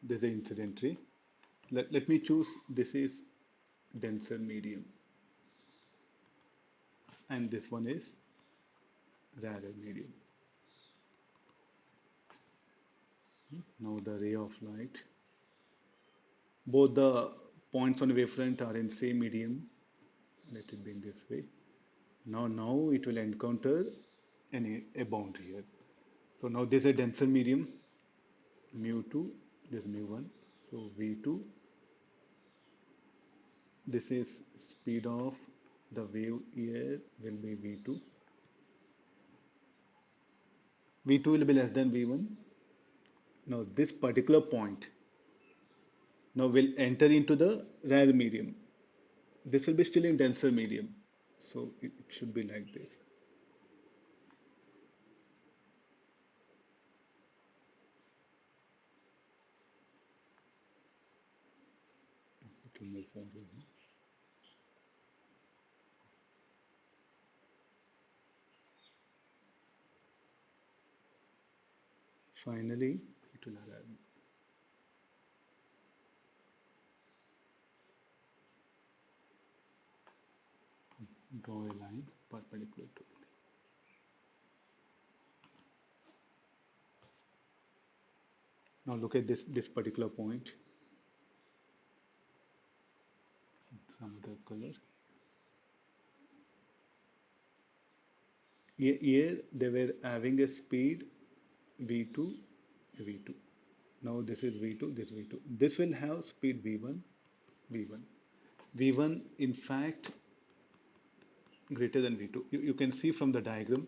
There's an incident ray. Let me choose, this is denser medium, and this one is rarer medium. Now the ray of light, both the points on the wavefront are in same medium. Let it be in this way. Now it will encounter a boundary here. So now this is a denser medium, mu2, this is mu1. So v2, this is speed of the wave here will be v2. v2 will be less than v1. Now this particular point now will enter into the rare medium. This will be still in denser medium. So it should be like this. It will move forward. Finally, it will arrive. Draw a line perpendicular to it. Now look at this particular point. Some other color. Here they were having a speed v2, v2. Now this is v2, this v2. This will have speed v1, v1. v1 in fact greater than v2. You can see from the diagram,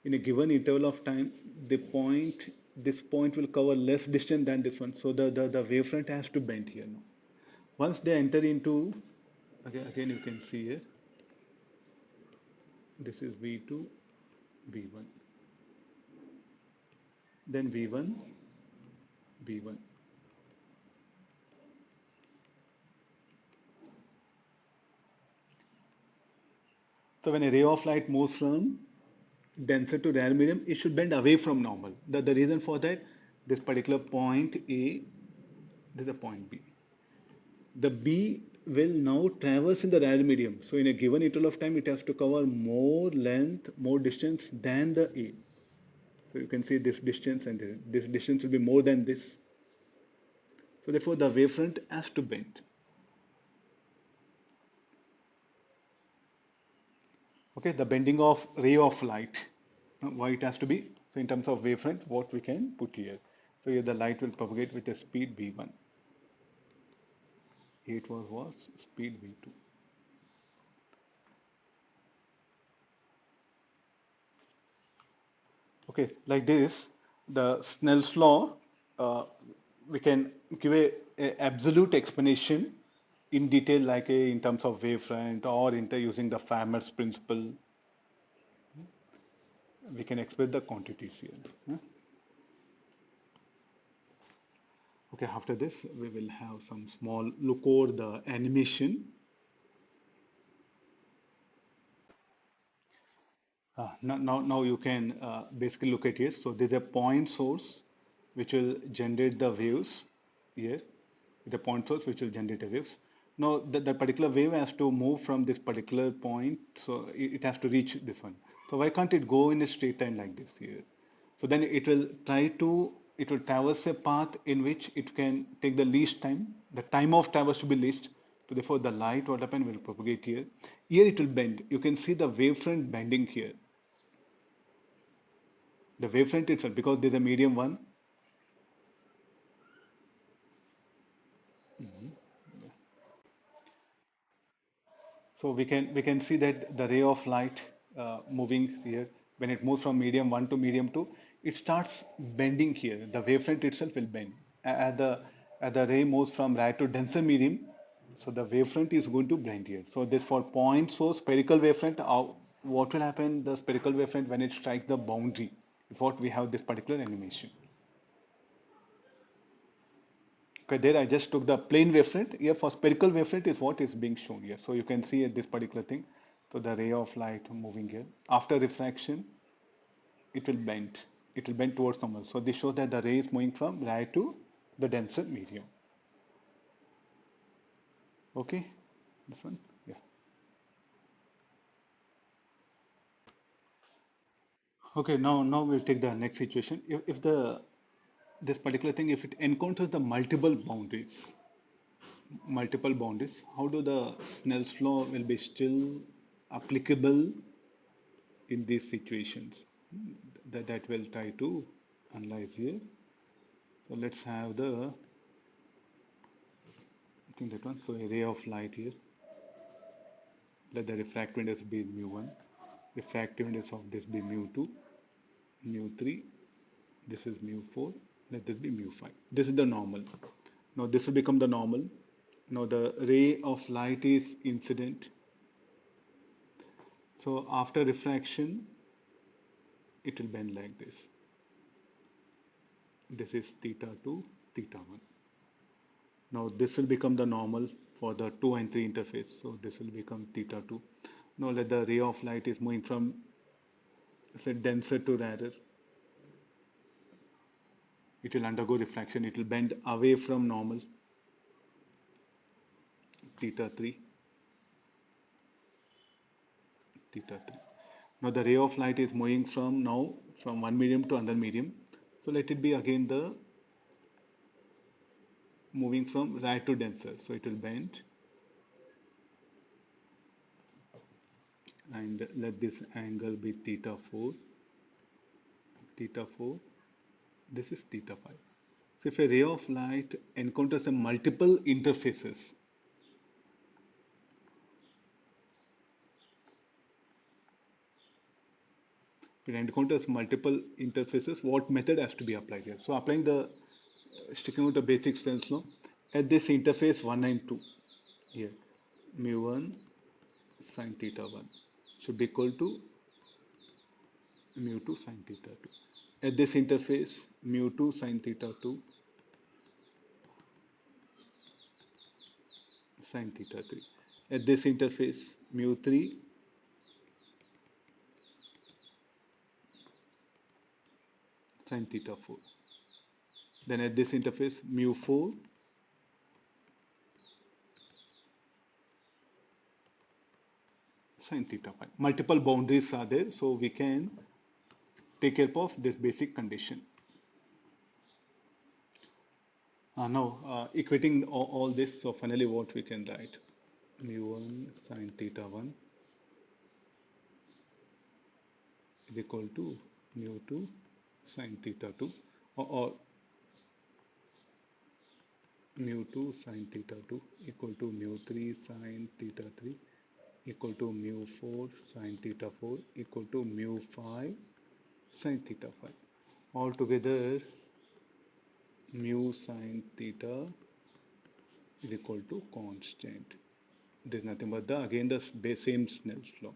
in a given interval of time, this point will cover less distance than this one. So the wavefront has to bend here now. Once they enter into, again you can see here, this is v2, v1. Then v1, v1. So when a ray of light moves from denser to rare medium, it should bend away from normal. The reason for that, this particular point A, this is a point B. The B will now traverse in the rare medium. So in a given interval of time, it has to cover more length, more distance than the A. So you can see this distance and this distance will be more than this. So therefore the wavefront has to bend. Okay, the bending of ray of light. Why it has to be? So in terms of wavefront, what we can put here. So here the light will propagate with a speed v1. Here it was speed v2. Okay, like this, the Snell's law, we can give a absolute explanation in detail, like in terms of wavefront or using the Fermat's principle. We can express the quantities here. Okay, after this, we will have some small look over the animation. Now you can basically look at it. So there's a point source which will generate the waves here. The point source which will generate the waves. Now the particular wave has to move from this particular point, so it has to reach this one. So why can't it go in a straight line like this here? So then it will traverse a path in which it can take the least time. The time of traverse to be least. So therefore the light, what happen, will propagate here. Here it will bend. You can see the wavefront bending here. The wavefront itself, because there's a medium one. So we can see that the ray of light moving here, when it moves from medium 1 to medium 2, it starts bending here. The wavefront itself will bend. As the ray moves from rare to denser medium, so the wavefront is going to bend here. So this for point source spherical wavefront, what will happen, the spherical wavefront, when it strikes the boundary, is what we have this particular animation. Okay, there I just took the plane wavefront. Here for spherical wavefront is what is being shown here. So you can see this particular thing. So the ray of light moving here. After refraction, it will bend. It will bend towards normal. So this shows that the ray is moving from rare to the denser medium. Okay, this one, yeah. Okay, now we'll take the next situation. If the this particular thing, if it encounters the multiple boundaries, how do the Snell's law will be still applicable in these situations? That we'll try to analyze here. So let's have the, I think that one. So a ray of light here. Let the refractive index be mu1, refractive index of this be mu2, mu3, this is mu4, let this be mu5. This is the normal. Now this will become the normal. Now the ray of light is incident. So after refraction, it will bend like this. This is theta 2, theta 1. Now this will become the normal for the 2 and 3 interface. So this will become theta 2. Now let the ray of light is moving from, say, denser to rarer. It will undergo refraction. It will bend away from normal, theta 3, theta 3. Now the ray of light is moving from one medium to another medium. So let it be again the moving from rare to denser. So it will bend, and let this angle be theta 4, theta 4. This is theta 5. So if a ray of light encounters a multiple interfaces, what method has to be applied here? So applying the, sticking with the basic Snell's law, at this interface 1 and 2, here, mu1 sine theta 1 should be equal to mu2 sine theta 2. At this interface, mu2 sine theta 2 sine theta 3. At this interface, mu3 sine theta 4. Then at this interface, mu4 sine theta 5. Multiple boundaries are there, so we can take care of this basic condition. Now, equating all this, so finally what we can write? Mu1 sine theta 1 is equal to mu2 sine theta 2, or mu2 sine theta 2 equal to mu3 sine theta 3 equal to mu4 sine theta 4 equal to mu5 sine theta 5. Altogether, mu sine theta is equal to constant. There is nothing but again the same Snell's law.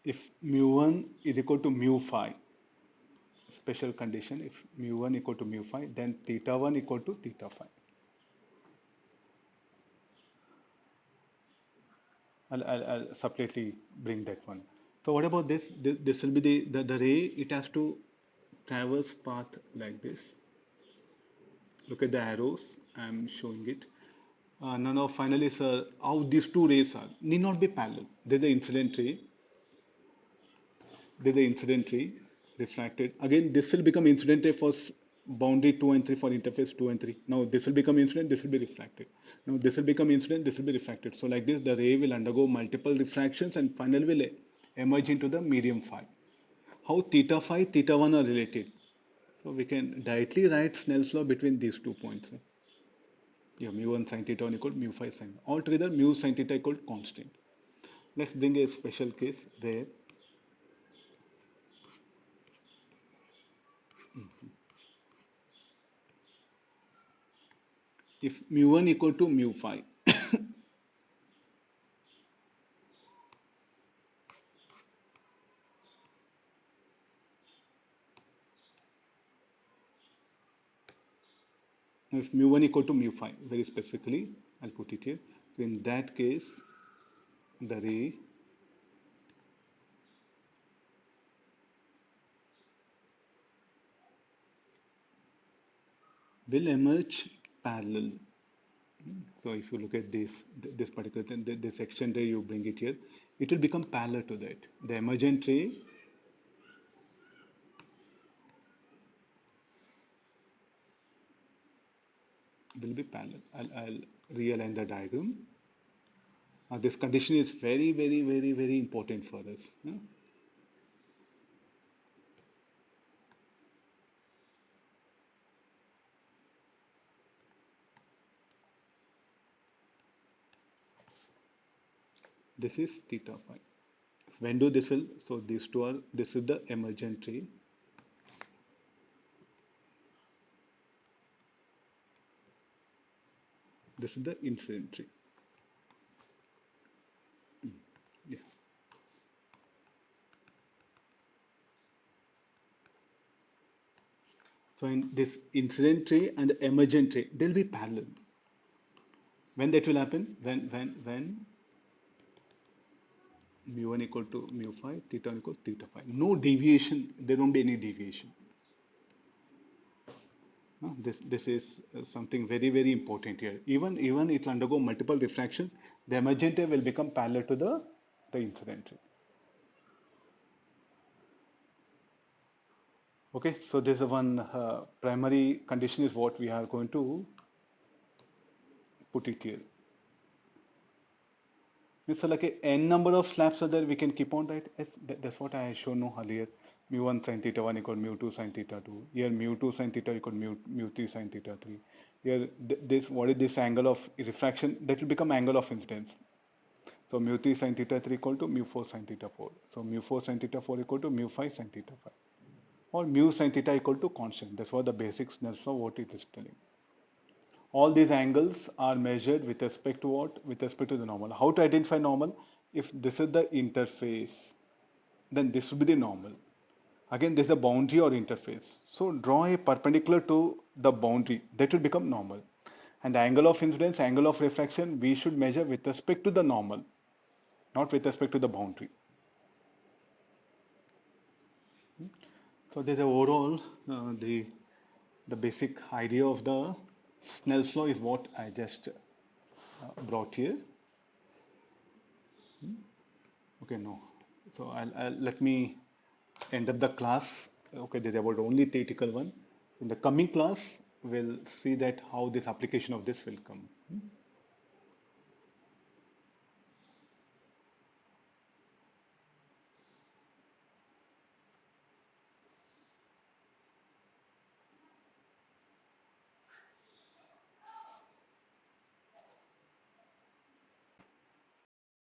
If mu1 is equal to mu5, special condition, if mu1 equal to mu5, then theta 1 equal to theta 5. I'll separately bring that one. So what about this? This will be the ray. It has to traverse path like this. Look at the arrows. I'm showing it. Now finally, sir, how these two rays are need not be parallel. There's the incident ray. There's the incident ray refracted. Again, this will become incident ray for boundary 2 and 3 for interface 2 and 3. Now this will become incident, this will be refracted. Now this will become incident, this will be refracted. So like this, the ray will undergo multiple refractions and finally will emerge into the medium phi. How theta phi, theta 1 are related? So we can directly write Snell's law between these 2 points. Yeah, mu1 sin theta 1 equal to mu5 sin. Altogether, mu sin theta equal to constant. Let's bring a special case where if mu1 equal to mu5, if mu1 equal to mu5, very specifically, I'll put it here. So in that case, the ray will emerge parallel. So if you look at this particular thing, this section ray, you bring it here, it will become parallel to that. The emergent ray will be parallel. I'll realign the diagram. This condition is very, very, very, very important for us. This is theta phi. When do this will, so these two are, this is the emergent ray. This is the incident ray. Yeah. So in this incident ray and the emergent ray, they'll be parallel. When that will happen? When mu1 equal to mu phi, theta 1 equal to theta phi. No deviation, there won't be any deviation. This is something very, very important here. Even it will undergo multiple refractions, the emergent ray will become parallel to the incident ray. Okay, so this is one primary condition is what we are going to put it here. So like a n number of slabs are there, we can keep on right. That's what I have shown earlier. Mu1 sin theta 1 equal mu2 sin theta 2. Here mu2 sin theta equal mu3 sin theta 3. Here this, what is this angle of refraction? That will become angle of incidence. So mu3 sin theta 3 equal to mu4 sin theta 4. So mu4 sin theta 4 equal to mu5 sin theta 5. Or mu sin theta equal to constant. That's what the basic Snell's law what it is telling. All these angles are measured with respect to what? With respect to the normal. How to identify normal? If this is the interface, then this will be the normal. Again, this is the boundary or interface. So draw a perpendicular to the boundary. That will become normal. And the angle of incidence, angle of refraction, we should measure with respect to the normal, not with respect to the boundary. So there's a overall the basic idea of the Snell's law is what I just brought here. Okay, no. So I'll let me end up the class. Okay, there's about only theoretical one. In the coming class, we'll see that how this application of this will come.